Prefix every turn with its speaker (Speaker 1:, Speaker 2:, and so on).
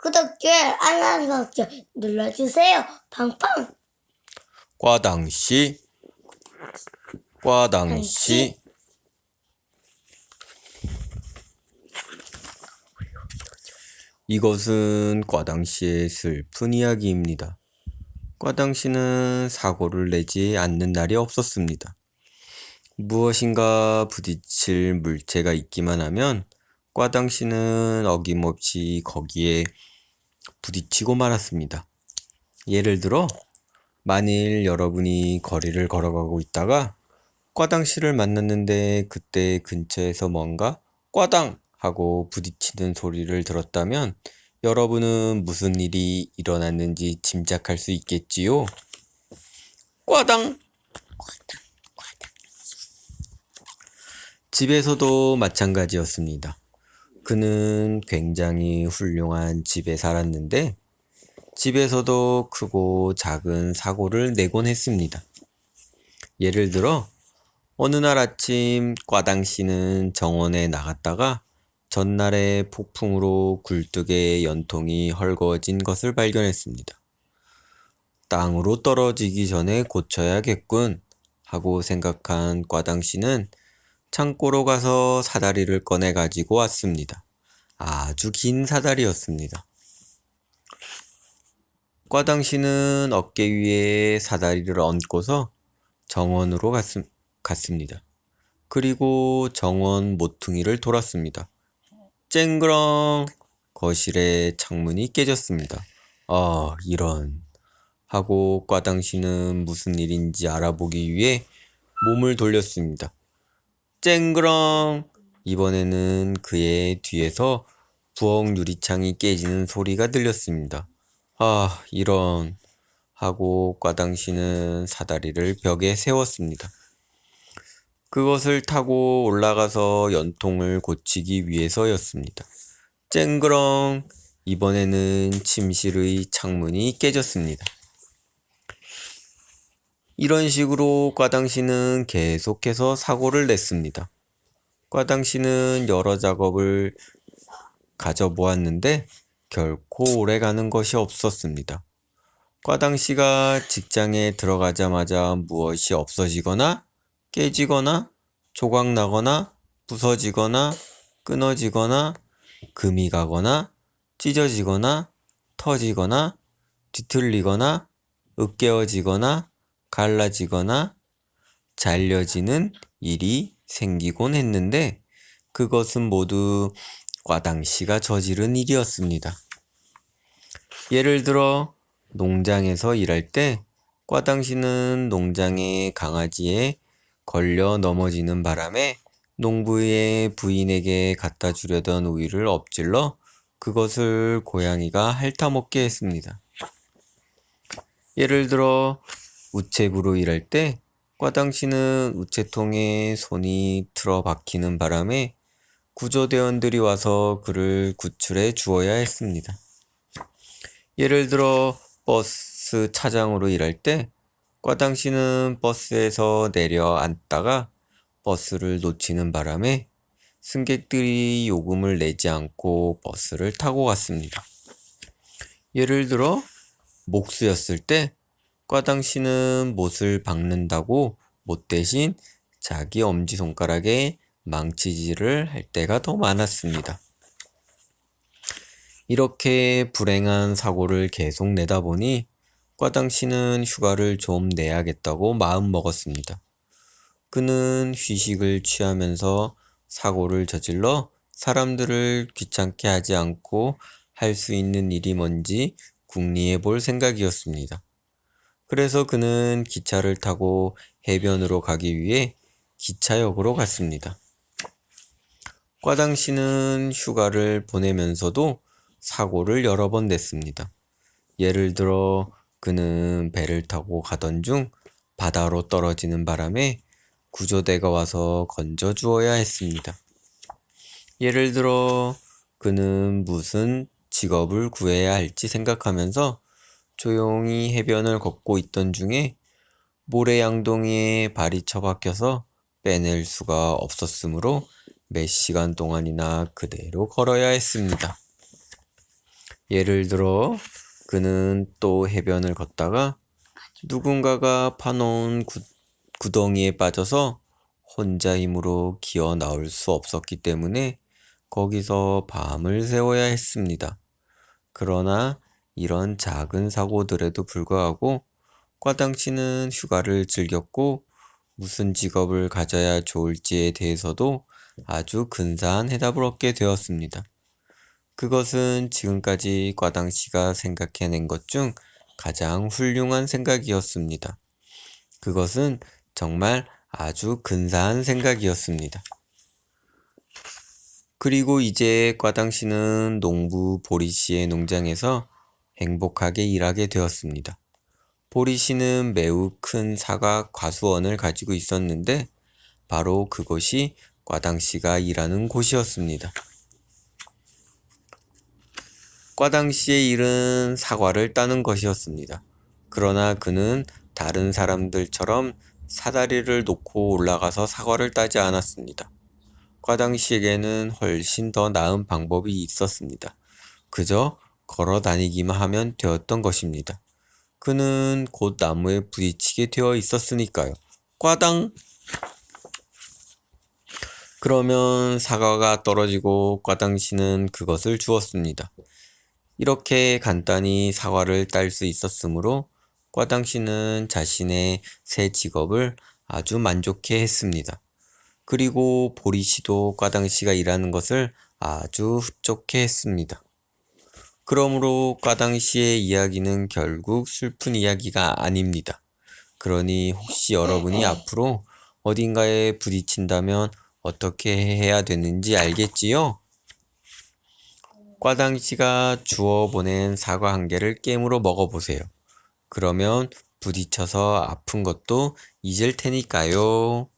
Speaker 1: 구독줄, 알람 설정 눌러주세요. 팡팡.
Speaker 2: 꽈당시 이것은 꽈당시의 슬픈 이야기입니다. 꽈당시는 사고를 내지 않는 날이 없었습니다. 무엇인가 부딪힐 물체가 있기만 하면 꽈당시는 어김없이 거기에 부딪히고 말았습니다. 예를 들어 만일 여러분이 거리를 걸어가고 있다가 꽈당시를 만났는데 그때 근처에서 뭔가 꽈당 하고 부딪히는 소리를 들었다면 여러분은 무슨 일이 일어났는지 짐작할 수 있겠지요? 꽈당! 집에서도 마찬가지였습니다. 그는 굉장히 훌륭한 집에 살았는데 집에서도 크고 작은 사고를 내곤 했습니다. 예를 들어 어느 날 아침 꽈당씨는 정원에 나갔다가 전날의 폭풍으로 굴뚝에 연통이 헐거워진 것을 발견했습니다. 땅으로 떨어지기 전에 고쳐야겠군 하고 생각한 꽈당씨는 창고로 가서 사다리를 꺼내 가지고 왔습니다. 아주 긴 사다리였습니다. 꽈당씨는 어깨 위에 사다리를 얹고서 정원으로 갔습니다. 그리고 정원 모퉁이를 돌았습니다. 쨍그렁! 거실의 창문이 깨졌습니다. 이런 하고 꽈당씨는 무슨 일인지 알아보기 위해 몸을 돌렸습니다. 쨍그렁! 이번에는 그의 뒤에서 부엌 유리창이 깨지는 소리가 들렸습니다. 이런 하고 꽈당씨는 사다리를 벽에 세웠습니다. 그것을 타고 올라가서 연통을 고치기 위해서였습니다. 쨍그렁! 이번에는 침실의 창문이 깨졌습니다. 이런 식으로 꽈당씨는 계속해서 사고를 냈습니다. 꽈당씨는 여러 작업을 가져보았는데 결코 오래가는 것이 없었습니다. 꽈당씨가 직장에 들어가자마자 무엇이 없어지거나 깨지거나 조각나거나 부서지거나 끊어지거나 금이 가거나 찢어지거나 터지거나 뒤틀리거나 으깨어지거나 갈라지거나 잘려지는 일이 생기곤 했는데 그것은 모두 꽈당씨가 저지른 일이었습니다. 예를 들어 농장에서 일할 때 꽈당씨는 농장의 강아지에 걸려 넘어지는 바람에 농부의 부인에게 갖다 주려던 우유를 엎질러 그것을 고양이가 핥아먹게 했습니다. 예를 들어 우체부로 일할 때 꽈당씨는 우체통에 손이 틀어박히는 바람에 구조대원들이 와서 그를 구출해 주어야 했습니다. 예를 들어 버스 차장으로 일할 때 꽈당씨는 버스에서 내려 앉다가 버스를 놓치는 바람에 승객들이 요금을 내지 않고 버스를 타고 갔습니다. 예를 들어 목수였을 때 꽈당씨는 못을 박는다고 못 대신 자기 엄지손가락에 망치질을 할 때가 더 많았습니다. 이렇게 불행한 사고를 계속 내다 보니 꽈당씨는 휴가를 좀 내야겠다고 마음먹었습니다. 그는 휴식을 취하면서 사고를 저질러 사람들을 귀찮게 하지 않고 할 수 있는 일이 뭔지 궁리해 볼 생각이었습니다. 그래서 그는 기차를 타고 해변으로 가기 위해 기차역으로 갔습니다. 꽈당씨는 휴가를 보내면서도 사고를 여러 번 냈습니다. 예를 들어 그는 배를 타고 가던 중 바다로 떨어지는 바람에 구조대가 와서 건져 주어야 했습니다. 예를 들어 그는 무슨 직업을 구해야 할지 생각하면서 조용히 해변을 걷고 있던 중에 모래양동이에 발이 처박혀서 빼낼 수가 없었으므로 몇 시간 동안이나 그대로 걸어야 했습니다. 예를 들어 그는 또 해변을 걷다가 누군가가 파놓은 구덩이에 빠져서 혼자 힘으로 기어 나올 수 없었기 때문에 거기서 밤을 새워야 했습니다. 그러나 이런 작은 사고들에도 불구하고 과당 씨는 휴가를 즐겼고 무슨 직업을 가져야 좋을지에 대해서도 아주 근사한 해답을 얻게 되었습니다. 그것은 지금까지 과당 씨가 생각해낸 것 중 가장 훌륭한 생각이었습니다. 그것은 정말 아주 근사한 생각이었습니다. 그리고 이제 과당 씨는 농부 보리 씨의 농장에서 행복하게 일하게 되었습니다. 보리 씨는 매우 큰 사과 과수원을 가지고 있었는데 바로 그곳이 과당 씨가 일하는 곳이었습니다. 과당 씨의 일은 사과를 따는 것이었습니다. 그러나 그는 다른 사람들처럼 사다리를 놓고 올라가서 사과를 따지 않았습니다. 과당 씨에게는 훨씬 더 나은 방법이 있었습니다. 그저 걸어 다니기만 하면 되었던 것입니다. 그는 곧 나무에 부딪히게 되어 있었으니까요. 과당! 그러면 사과가 떨어지고 과당 씨는 그것을 주었습니다. 이렇게 간단히 사과를 딸 수 있었으므로 과당 씨는 자신의 새 직업을 아주 만족해 했습니다. 그리고 보리 씨도 과당 씨가 일하는 것을 아주 흡족해 했습니다. 그러므로 과당 씨의 이야기는 결국 슬픈 이야기가 아닙니다. 그러니 혹시 여러분이 앞으로 어딘가에 부딪힌다면 어떻게 해야 되는지 알겠지요? 과당 씨가 주워 보낸 사과 한 개를 깨물어 먹어보세요. 그러면 부딪혀서 아픈 것도 잊을 테니까요.